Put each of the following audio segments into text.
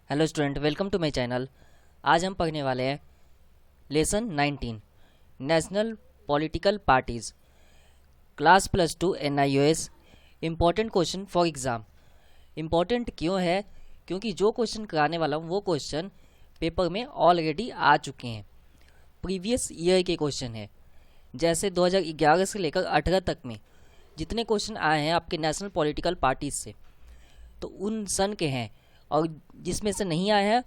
Hello student, welcome to my channel. आज हम पढ़ने वाले हैं lesson 19 national political parties class +2 NIOS। Important question for exam. Important क्यों है? क्योंकि जो क्वेश्चन कराने वाला हूँ वो क्वेश्चन पेपर में ऑलरेडी आ चुके हैं, प्रीवियस ईयर के क्वेश्चन है। जैसे 2011 से लेकर 18 तक में जितने क्वेश्चन आए हैं आपके नेशनल पॉलिटिकल पार्टीज से, तो उन सन के हैं, और जिसमें से नहीं आया है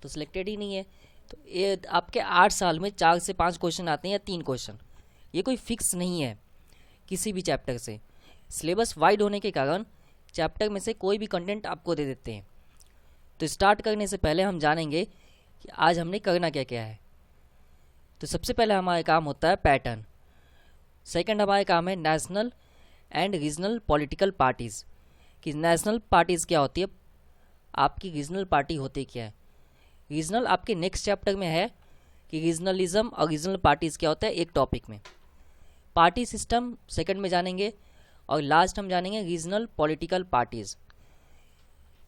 तो सिलेक्टेड ही नहीं है। तो ये आपके 8 साल में 4 से 5 क्वेश्चन आते हैं या 3 क्वेश्चन, ये कोई फिक्स नहीं है किसी भी चैप्टर से। सिलेबस वाइड होने के कारण चैप्टर में से कोई भी कंटेंट आपको दे देते हैं। तो स्टार्ट करने से पहले हम जानेंगे कि आज हमने करना क्या क्या है। तो सबसे पहले हमारा काम होता है पैटर्न। सेकंड हमारा काम है national and regional political parties, कि नेशनल पार्टीज़ क्या होती है, आपकी रीजनल पार्टी होती क्या है। रीजनल आपके नेक्स्ट चैप्टर में है कि रीजनलिज्म और रीजनल पार्टीज़ क्या होता है, एक टॉपिक में। पार्टी सिस्टम सेकंड में जानेंगे, और लास्ट हम जानेंगे regional political parties.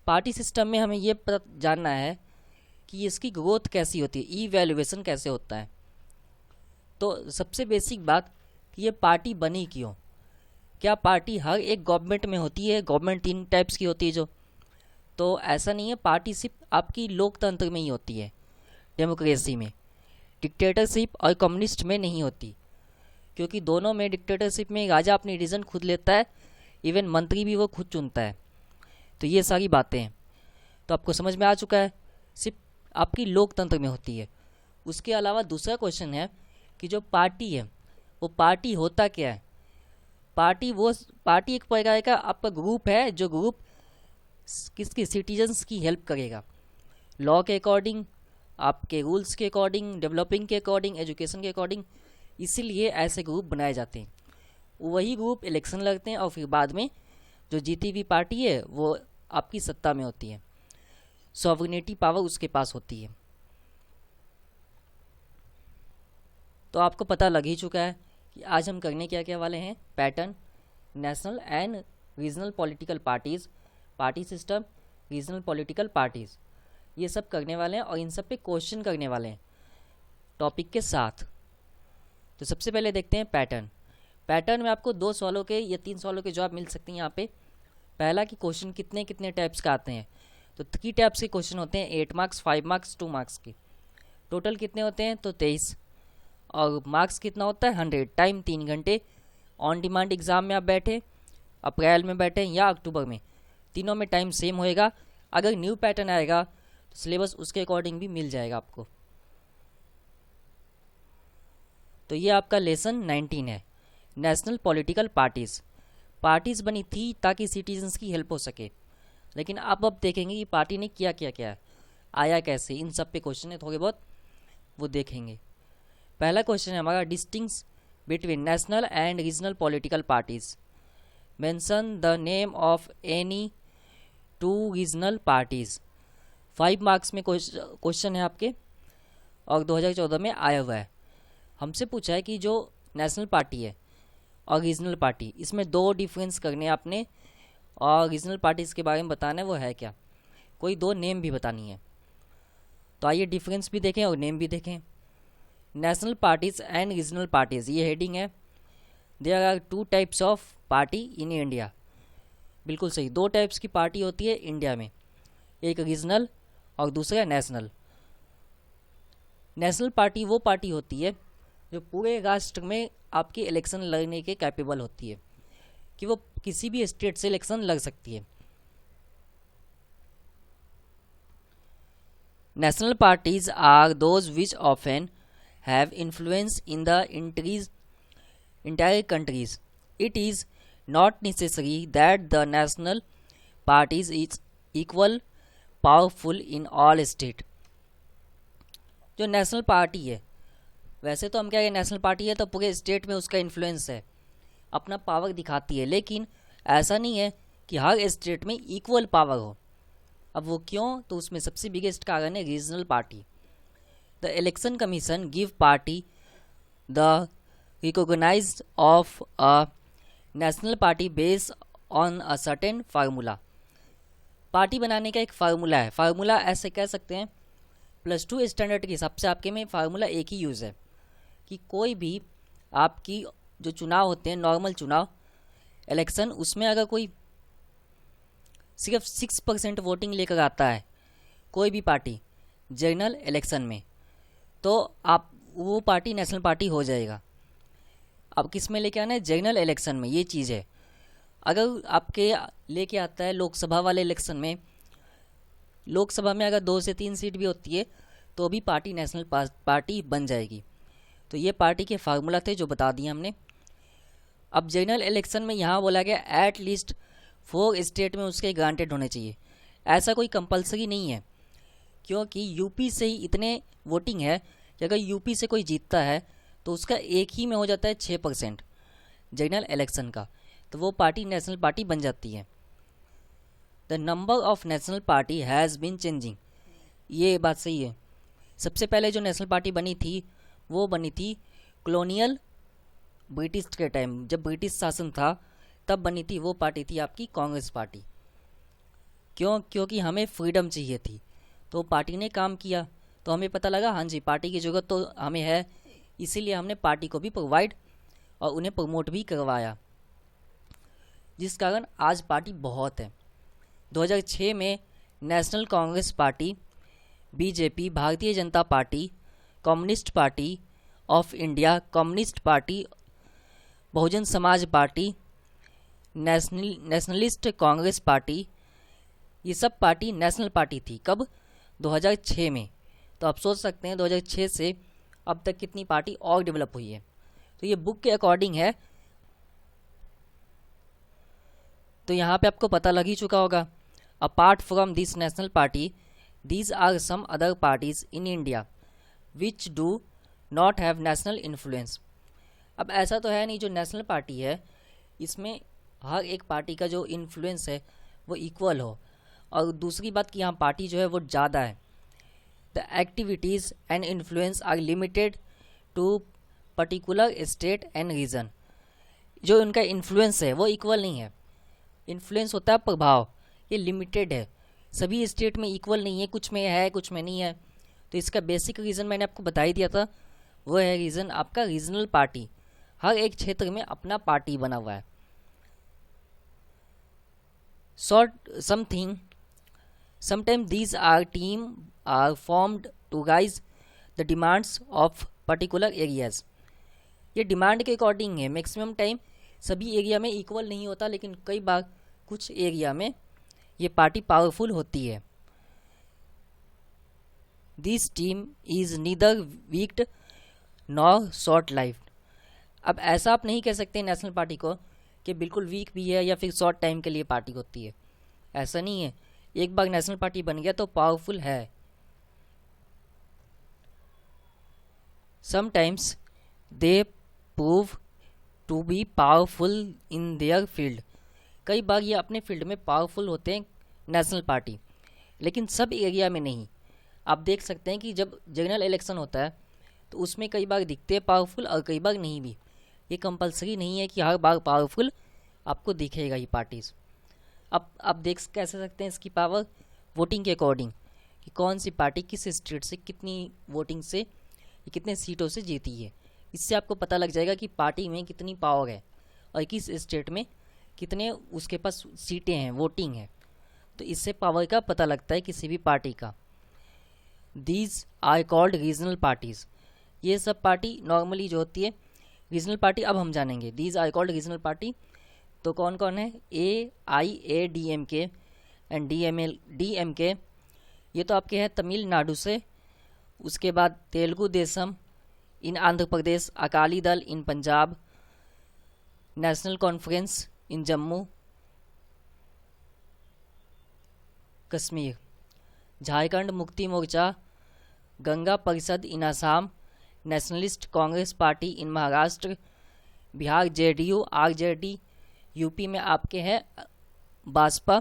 Party system में हमें ये जानना है कि इसकी ग्रोथ कैसी होती है, इवैल्यूएशन कैसे होता है। तो सबसे बेसिक बात कि ये पार्टी बनी क्यों। क्या पार्टी हर एक गवर्नमेंट में होती है? गवर्नमेंट 3 टाइप्स की होती है जो, तो ऐसा नहीं है। पार्टी सिर्फ आपकी लोकतंत्र में ही होती है, डेमोक्रेसी में। डिक्टेटरशिप और कम्युनिस्ट में नहीं होती, क्योंकि दोनों में, डिक्टेटरशिप में राजा अपनी डिसीजन खुद लेता है, इवन मंत्री भी वो खुद चुनता है। तो ये सारी बातें हैं, तो आपको समझ में आ चुका है, सिर्फ आपकी लोकतंत्र में होती है। उसके अलावा दूसरा क्वेश्चन है कि जो पार्टी है वो पार्टी होता क्या है। पार्टी एक प्रकार का आपका ग्रुप है, जो ग्रुप किसकी, सिटीजन्स की हेल्प करेगा, लॉ के अकॉर्डिंग, आपके रूल्स के अकॉर्डिंग, डेवलपिंग के अकॉर्डिंग, एजुकेशन के अकॉर्डिंग। इसीलिए ऐसे ग्रुप बनाए जाते हैं। वही ग्रुप इलेक्शन लड़ते हैं और फिर बाद में जो जीती हुई पार्टी है वो आपकी सत्ता में होती है, सॉवरेनिटी पावर उसके पास होती है। तो आपको पता लग ही चुका है कि आज हम करने क्या क्या वाले हैं। Pattern, national and regional political parties, party system, regional political parties, ये सब करने वाले हैं और इन सब पे क्वेश्चन करने वाले हैं टॉपिक के साथ। तो सबसे पहले देखते हैं पैटर्न। पैटर्न में आपको 2 सवालों के या 3 सवालों के जवाब मिल सकते हैं यहाँ पे। पहला कि क्वेश्चन कितने कितने टाइप्स का आते हैं, तो 3 टाइप्स के क्वेश्चन होते हैं, 8 मार्क्स, 5 मार्क्स, 2 मार्क्स के। टोटल कितने होते हैं, तो 23। और मार्क्स कितना होता है, 100। टाइम 3 घंटे। ऑन डिमांड एग्ज़ाम में आप बैठे, अप्रैल में बैठे या अक्टूबर में, तीनों में टाइम सेम होएगा। अगर न्यू पैटर्न आएगा तो सिलेबस उसके अकॉर्डिंग भी मिल जाएगा आपको। तो ये आपका लेसन 19 है, नेशनल पॉलिटिकल पार्टीज़। पार्टीज़ बनी थी ताकि सिटीजन्स की हेल्प हो सके, लेकिन अब देखेंगे कि पार्टी ने किया क्या क्या, आया कैसे, इन सब पे क्वेश्चन है थोड़े बहुत, वो देखेंगे। पहला क्वेश्चन है हमारा, distinguish between national and regional political parties. Mention the name of any 2 regional parties. 5 marks में क्वेश्चन है आपके, और 2014 में आया हुआ है। हमसे पूछा है कि जो नेशनल पार्टी है और रीजनल पार्टी, इसमें 2 डिफरेंस करने हैं आपने, और रीजनल पार्टीज़ के बारे में बताना है वो है क्या, कोई 2 नेम भी बतानी है। तो आइए डिफरेंस भी देखें और नेम भी देखें। National parties and regional parties, ये हेडिंग है। There are 2 types of party in India. बिल्कुल सही, 2 टाइप्स की पार्टी होती है इंडिया में, एक रीजनल और दूसरा नेशनल। नेशनल पार्टी वो पार्टी होती है जो पूरे राष्ट्र में आपकी इलेक्शन लड़ने के कैपेबल होती है, कि वो किसी भी स्टेट से इलेक्शन लड़ सकती है। National parties are those which often have influence in the entire countries. It is not necessary that the national parties is equal powerful in all state. जो नेशनल पार्टी है, वैसे तो हम क्या है, नेशनल पार्टी है तो पूरे स्टेट में उसका इन्फ्लुएंस है, अपना पावर दिखाती है, लेकिन ऐसा नहीं है कि हर स्टेट में इक्वल पावर हो। अब वो क्यों, तो उसमें सबसे बिगेस्ट कारण है regional party. The election commission give party the recognized of a national party based on a certain formula. Party बनाने का एक फार्मूला है। फार्मूला ऐसे कह सकते हैं, +2 स्टैंडर्ड के हिसाब से आपके में फार्मूला एक ही यूज़ है कि कोई भी आपकी जो चुनाव होते हैं, नॉर्मल चुनाव इलेक्शन, उसमें अगर कोई सिर्फ 6% वोटिंग लेकर आता है कोई भी पार्टी जनरल इलेक्शन में, तो आप वो पार्टी नेशनल पार्टी हो जाएगा। अब किस में लेके आना है? जनरल इलेक्शन में। ये चीज़ है। अगर आपके लेके आता है लोकसभा वाले इलेक्शन में, लोकसभा में अगर 2 से 3 सीट भी होती है तो भी पार्टी नेशनल पार्टी बन जाएगी। तो ये पार्टी के फार्मूला थे जो बता दिए हमने। अब जनरल इलेक्शन में यहाँ बोला गया एट लीस्ट 4 स्टेट में उसके ग्रांटेड होने चाहिए। ऐसा कोई कंपलसरी नहीं है, क्योंकि यूपी से ही इतने वोटिंग है कि अगर यूपी से कोई जीतता है तो उसका एक ही में हो जाता है 6% जनरल इलेक्शन का, तो वो पार्टी नेशनल पार्टी बन जाती है। The number of national party has been changing, ये बात सही है। सबसे पहले जो नेशनल पार्टी बनी थी वो बनी थी कॉलोनियल ब्रिटिश के टाइम, जब ब्रिटिश शासन था तब बनी थी। वो पार्टी थी आपकी कांग्रेस पार्टी। क्योंकि हमें फ्रीडम चाहिए थी, तो पार्टी ने काम किया, तो हमें पता लगा हाँ जी पार्टी की ज़रूरत तो हमें है, इसीलिए हमने पार्टी को भी प्रोवाइड और उन्हें प्रमोट भी करवाया, जिस कारण आज पार्टी बहुत है। 2006 में national Congress party, BJP, Bharatiya Janata Party, Communist Party of India, Communist Party, Bahujan Samaj Party, nationalist Congress party, ये सब पार्टी नेशनल पार्टी थी। कब? 2006 में। तो आप सोच सकते हैं 2006 से अब तक कितनी पार्टी और डेवलप हुई है। तो ये बुक के अकॉर्डिंग है, तो यहाँ पे आपको पता लग ही चुका होगा। Apart from this national party, these are some other parties in India which do not have national influence। अब ऐसा तो है नहीं जो नेशनल पार्टी है इसमें हर एक पार्टी का जो इन्फ्लुएंस है वो इक्वल हो, और दूसरी बात कि यहाँ पार्टी जो है वो ज़्यादा है। The activities and influence are limited to particular state and region. जो उनका इन्फ्लुएंस है वो इक्वल नहीं है। इन्फ्लुएंस होता है प्रभाव, ये लिमिटेड है, सभी स्टेट में इक्वल नहीं है, कुछ में है कुछ में नहीं है। तो इसका बेसिक रीज़न मैंने आपको बता ही दिया था, वो है रीज़न आपका रीजनल पार्टी। हर एक क्षेत्र में अपना पार्टी बना हुआ है। Sometimes these are team are formed to raise the demands of particular areas। ये डिमांड के अकॉर्डिंग है। मैक्सिमम टाइम सभी एरिया में इक्वल नहीं होता, लेकिन कई बार कुछ एरिया में ये पार्टी पावरफुल होती है। This team is neither weak nor short life. अब ऐसा आप नहीं कह सकते नेशनल पार्टी को कि बिल्कुल वीक भी है या फिर शॉर्ट टाइम के लिए पार्टी होती है, ऐसा नहीं है। एक बार नेशनल पार्टी बन गया तो पावरफुल है। Sometimes they prove to be powerful in their field. कई बार ये अपने फील्ड में पावरफुल होते हैं नेशनल पार्टी, लेकिन सब एरिया में नहीं। आप देख सकते हैं कि जब जनरल इलेक्शन होता है तो उसमें कई बार दिखते हैं पावरफुल और कई बार नहीं भी। ये कंपलसरी नहीं है कि हर बार पावरफुल आपको दिखेगा ये पार्टीज़। अब आप देख कैसे सकते हैं इसकी पावर वोटिंग के अकॉर्डिंग कि कौन सी पार्टी किस स्टेट से कितनी वोटिंग से कितने सीटों से जीती है। इससे आपको पता लग जाएगा कि पार्टी में कितनी पावर है और किस स्टेट में कितने उसके पास सीटें हैं, वोटिंग है। तो इससे पावर का पता लगता है किसी भी पार्टी का। These are called regional parties. ये सब पार्टी नॉर्मली जो होती है रीजनल पार्टी, अब हम जानेंगे। These are called regional party. तो कौन कौन है? AIADMK एंड DMK, ये तो आपके हैं तमिलनाडु से। उसके बाद तेलुगु देशम इन Andhra Pradesh, Akali Dal in Punjab, National Conference in Jammu Kashmir, Jharkhand Mukti Morcha, Ganga Parishad in Assam, Nationalist Congress Party in Maharashtra, Bihar JDU RJD, UP में आपके हैं भाजपा।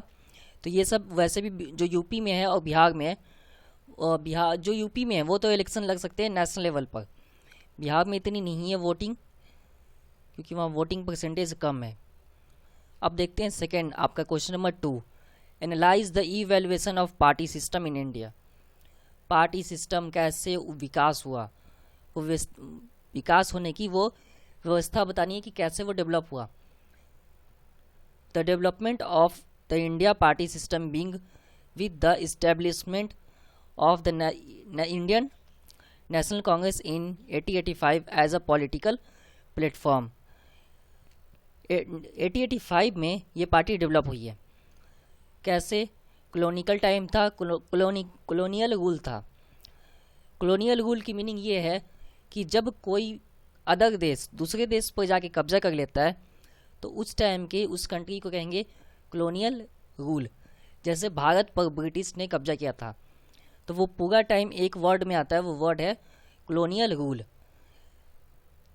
तो ये सब वैसे भी जो यूपी में है और बिहार में है, और बिहार जो यूपी में है वो तो इलेक्शन लग सकते हैं नेशनल लेवल पर। बिहार में इतनी नहीं है वोटिंग, क्योंकि वहाँ वोटिंग परसेंटेज कम है। अब देखते हैं सेकंड आपका question number 2, analyse the evaluation of party system in India. Party system कैसे विकास हुआ, वो विकास होने की वो व्यवस्था बतानी है कि कैसे वो डेवलप हुआ। The development of the India party system being with the establishment of the Indian National Congress in 1885 as a political platform। 1885 में ये पार्टी डेवलप हुई है। कैसे? कॉलोनिकल टाइम था, कॉलोनियल रूल था। कॉलोनियल रूल की मीनिंग ये है कि जब कोई अदर देश दूसरे देश पर जाके कब्जा कर लेता है तो उस टाइम के उस कंट्री को कहेंगे कॉलोनियल रूल। जैसे भारत पर ब्रिटिश ने कब्जा किया था तो वो पूरा टाइम एक वर्ड में आता है, वो वर्ड है कॉलोनियल रूल।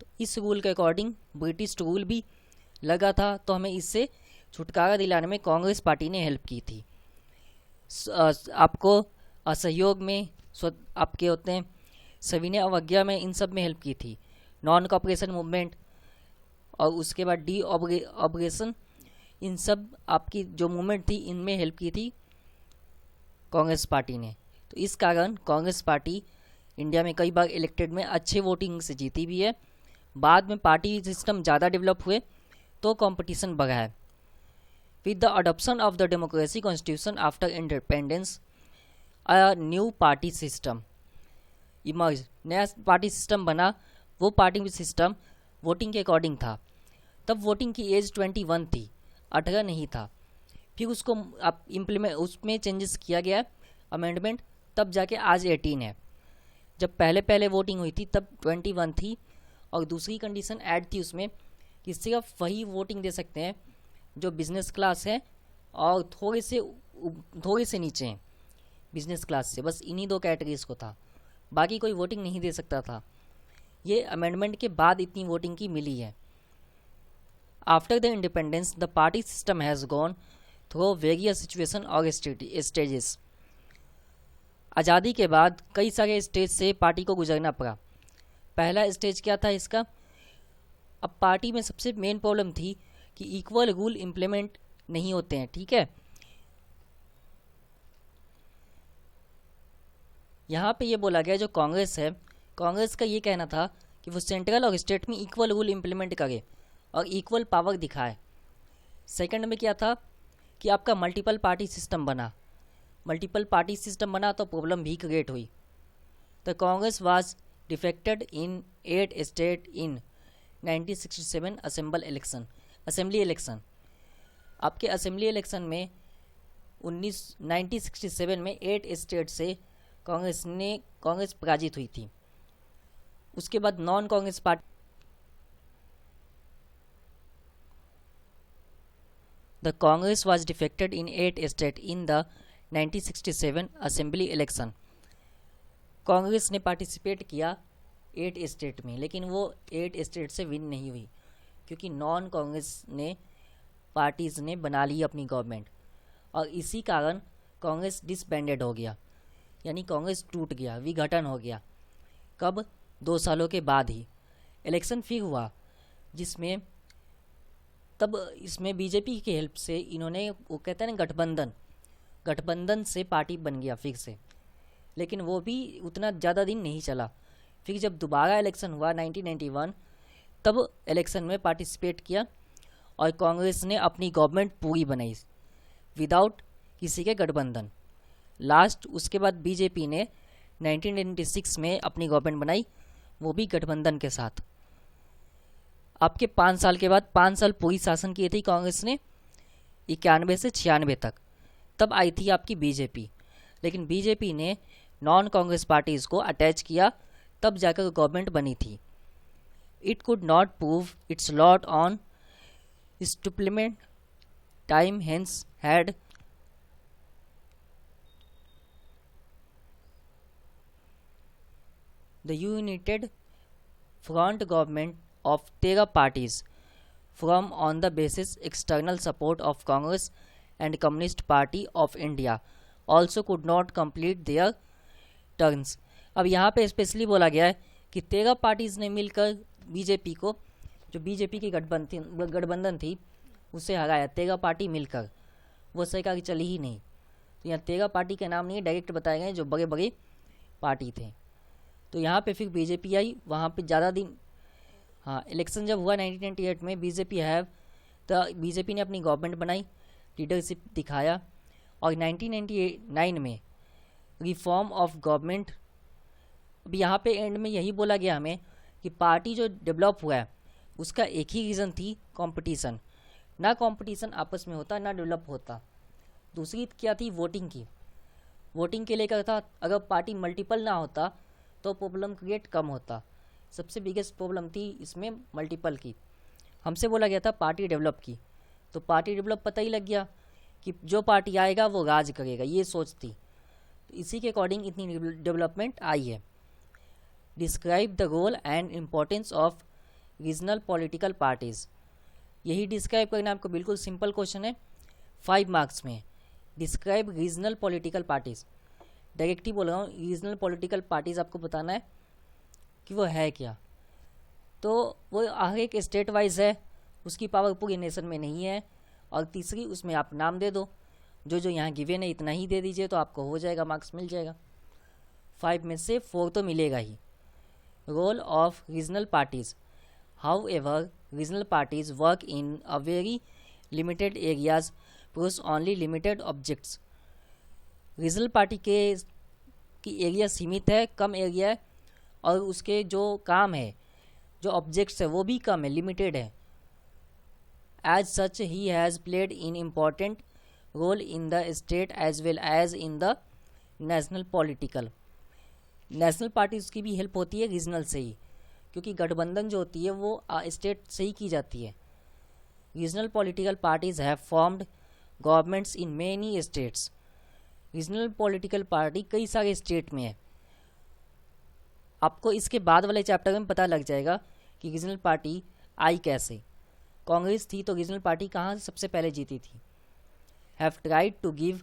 तो इस रूल के अकॉर्डिंग ब्रिटिश रूल भी लगा था, तो हमें इससे छुटकारा दिलाने में कांग्रेस पार्टी ने हेल्प की थी। आपको असहयोग में आपके होते हैं सविनय अवज्ञा में, इन सब में हेल्प की थी। नॉन कॉपरेशन मूवमेंट और उसके बाद डी ऑपरेशन, इन सब आपकी जो मूवमेंट थी इनमें हेल्प की थी कांग्रेस पार्टी ने। तो इस कारण कांग्रेस पार्टी इंडिया में कई बार इलेक्टेड में अच्छे वोटिंग से जीती भी है। बाद में पार्टी सिस्टम ज़्यादा डेवलप हुए तो कंपटीशन बढ़ा है। With the adoption of the democracy constitution after independence a new party system emerge. नया पार्टी सिस्टम बना। वो पार्टी सिस्टम वोटिंग के अकॉर्डिंग था। तब वोटिंग की एज 21 थी, 18 नहीं था। फिर उसको आप इम्प्लीमेंट उसमें चेंजेस किया गया अमेंडमेंट, तब जाके आज 18 है। जब पहले वोटिंग हुई थी तब 21 थी। और दूसरी कंडीशन ऐड थी उसमें कि सिर्फ वही वोटिंग दे सकते हैं जो बिजनेस क्लास है और थोड़े से नीचे हैं बिजनेस क्लास से। बस इन्हीं दो कैटेगरीज को था, बाकी कोई वोटिंग नहीं दे सकता था। ये अमेंडमेंट के बाद इतनी वोटिंग की मिली है। After the independence the party system has gone through various situation और स्टेजेस। आज़ादी के बाद कई सारे स्टेज से पार्टी को गुजरना पड़ा। पहला स्टेज क्या था इसका? अब पार्टी में सबसे मेन प्रॉब्लम थी कि इक्वल रूल इम्प्लीमेंट नहीं होते हैं। ठीक है, यहाँ पे ये बोला गया जो कांग्रेस है, कांग्रेस का ये कहना था कि वो सेंट्रल और स्टेट में इक्वल रूल इम्प्लीमेंट करे और इक्वल पावर दिखाए। सेकंड में क्या था कि आपका मल्टीपल पार्टी सिस्टम बना। मल्टीपल पार्टी सिस्टम बना तो प्रॉब्लम भी क्रिएट हुई। The Congress was defected in 8 state in 1967 assembly election. आपके असेंबली इलेक्शन में 1967 में 8 स्टेट से कांग्रेस पराजित हुई थी। उसके बाद non Congress party the Congress was defected in 8 state in the 1967 assembly election. Congress ने पार्टिसिपेट किया 8 स्टेट में, लेकिन वो 8 स्टेट से विन नहीं हुई क्योंकि नॉन कांग्रेस ने पार्टीज ने बना ली अपनी गवर्नमेंट और इसी कारण कांग्रेस डिसबैंडेड हो गया, यानी कांग्रेस टूट गया, विघटन हो गया। कब? 2 सालों के बाद ही इलेक्शन फिर हुआ, जिसमें तब इसमें बीजेपी की हेल्प से इन्होंने, वो कहते हैं ना गठबंधन से पार्टी बन गया फिर से, लेकिन वो भी उतना ज़्यादा दिन नहीं चला। फिर जब दोबारा इलेक्शन हुआ 1991, तब इलेक्शन में पार्टिसिपेट किया और कांग्रेस ने अपनी गवर्नमेंट पूरी बनाई विदाउट किसी के गठबंधन। लास्ट उसके बाद बीजेपी ने 1996 में अपनी गवर्नमेंट बनाई, वो भी गठबंधन के साथ। आपके 5 साल के बाद 5 साल पूरी शासन किए थी कांग्रेस ने 91 से 96 तक। तब आई थी आपकी बीजेपी, लेकिन बीजेपी ने नॉन कांग्रेस पार्टीज को अटैच किया, तब जाकर गवर्नमेंट बनी थी। It could not prove its lot on supplement time hence had the United Front government of 13 parties from on the basis external support of Congress and Communist Party of India also could not complete their terms। अब यहाँ पे specially बोला गया है कि 13 parties ने मिलकर BJP को, जो बीजेपी की गठबंधन थी, उससे हराया। 13 पार्टी मिलकर वो सरकार चली ही नहीं। तो यहाँ 13 पार्टी के नाम नहीं है, डायरेक्ट बताए गए जो बड़े बड़े पार्टी थे। तो यहाँ पे फिर बीजेपी आई, वहाँ पे ज़्यादा दिन, हाँ इलेक्शन जब हुआ 1998 में बीजेपी है, तो बीजेपी ने अपनी गवर्नमेंट बनाई, लीडरशिप दिखाया, और 1999 में रिफॉर्म ऑफ गवर्नमेंट। अब यहाँ पे एंड में यही बोला गया हमें कि पार्टी जो डेवलप हुआ है उसका एक ही रीज़न थी, कंपटीशन। ना कंपटीशन आपस में होता, ना डेवलप होता। दूसरी क्या थी, वोटिंग की। वोटिंग के लेकर था, अगर पार्टी मल्टीपल ना होता तो प्रॉब्लम क्रिएट कम होता। सबसे बिगेस्ट प्रॉब्लम थी इसमें मल्टीपल की। हमसे बोला गया था पार्टी डेवलप की, तो पार्टी डेवलप पता ही लग गया कि जो पार्टी आएगा वो राज करेगा, ये सोच थी। तो इसी के अकॉर्डिंग इतनी डेवलपमेंट आई है। Describe the role and importance of regional political parties. यही डिस्क्राइब करना आपको बिल्कुल सिंपल क्वेश्चन है, 5 मार्क्स में। Describe regional political parties, direct ही बोल रहा हूँ, रीजनल पॉलिटिकल पार्टीज़ आपको बताना है कि वो है क्या। तो वो हर एक स्टेट वाइज है, उसकी पावर पूरी नेशन में नहीं है। और तीसरी, उसमें आप नाम दे दो, जो जो यहाँ गिवन है इतना ही दे दीजिए तो आपको हो जाएगा, मार्क्स मिल जाएगा। 5 में से 4 तो मिलेगा ही। Role of regional parties, however regional parties work in a very limited areas, produce only limited objects. Regional party की एरिया सीमित है, कम एरिया है, और उसके जो काम है, जो ऑब्जेक्ट्स है वो भी कम है, लिमिटेड है। As such he has played in important role in the state as well as in the national political. National parties की भी हेल्प होती है रीजनल से ही, क्योंकि गठबंधन जो होती है वो स्टेट से ही की जाती है। Regional political parties have formed governments in many states. Regional political party कई सारे स्टेट में है। आपको इसके बाद वाले चैप्टर में पता लग जाएगा कि रीजनल पार्टी आई कैसे। कांग्रेस थी तो रीजनल पार्टी कहाँ सबसे पहले जीती थी। Have tried to give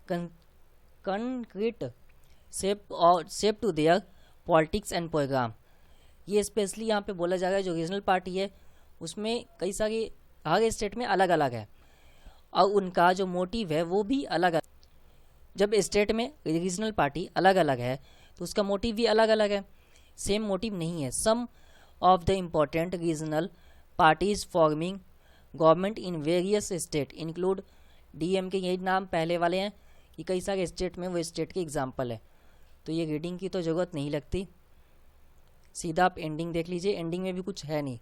concrete shape to their politics and programme. ये स्पेशली यहाँ पे बोला जा रहा है जो रीजनल पार्टी है उसमें कई सारे, हर स्टेट में अलग अलग है, और उनका जो मोटिव है वो भी अलग है। जब स्टेट में रीजनल पार्टी अलग अलग है तो उसका मोटिव भी अलग अलग है, सेम मोटिव नहीं है। Some of the important regional parties forming government in various state include DMK. यही नाम पहले वाले हैं कि कई सारे स्टेट में वो स्टेट के एग्जाम्पल है। तो ये रीडिंग की तो ज़रूरत नहीं लगती, सीधा आप एंडिंग देख लीजिए, एंडिंग में भी कुछ है नहीं।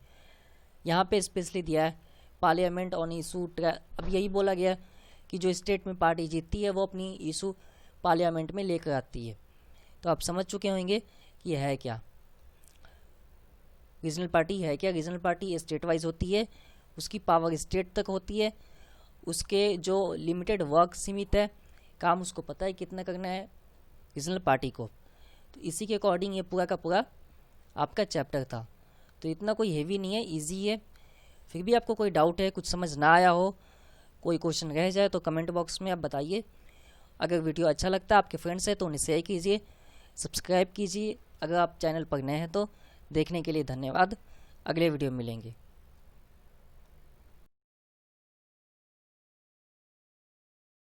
यहाँ पे स्पेशली दिया है पार्लियामेंट ऑन इशू। अब यही बोला गया कि जो स्टेट में पार्टी जीतती है वो अपनी इशू पार्लियामेंट में लेकर आती है। तो आप समझ चुके होंगे कि यह है क्या, रीजनल पार्टी है क्या। रीजनल पार्टी स्टेट वाइज होती है, उसकी पावर स्टेट तक होती है, उसके जो लिमिटेड वर्क सीमित है, काम उसको पता है कितना करना है रीजनल पार्टी को। तो इसी के अकॉर्डिंग ये पूरा का पूरा आपका चैप्टर था। तो इतना कोई हेवी नहीं है, इजी है। फिर भी आपको कोई डाउट है, कुछ समझ ना आया हो, कोई क्वेश्चन रह जाए तो कमेंट बॉक्स में आप बताइए। अगर वीडियो अच्छा लगता है आपके फ्रेंड्स है तो उन्हें शेयर कीजिए, सब्सक्राइब कीजिए। अगर आप चैनल पर नए हैं तो देखने के लिए धन्यवाद। अगले वीडियो में मिलेंगे।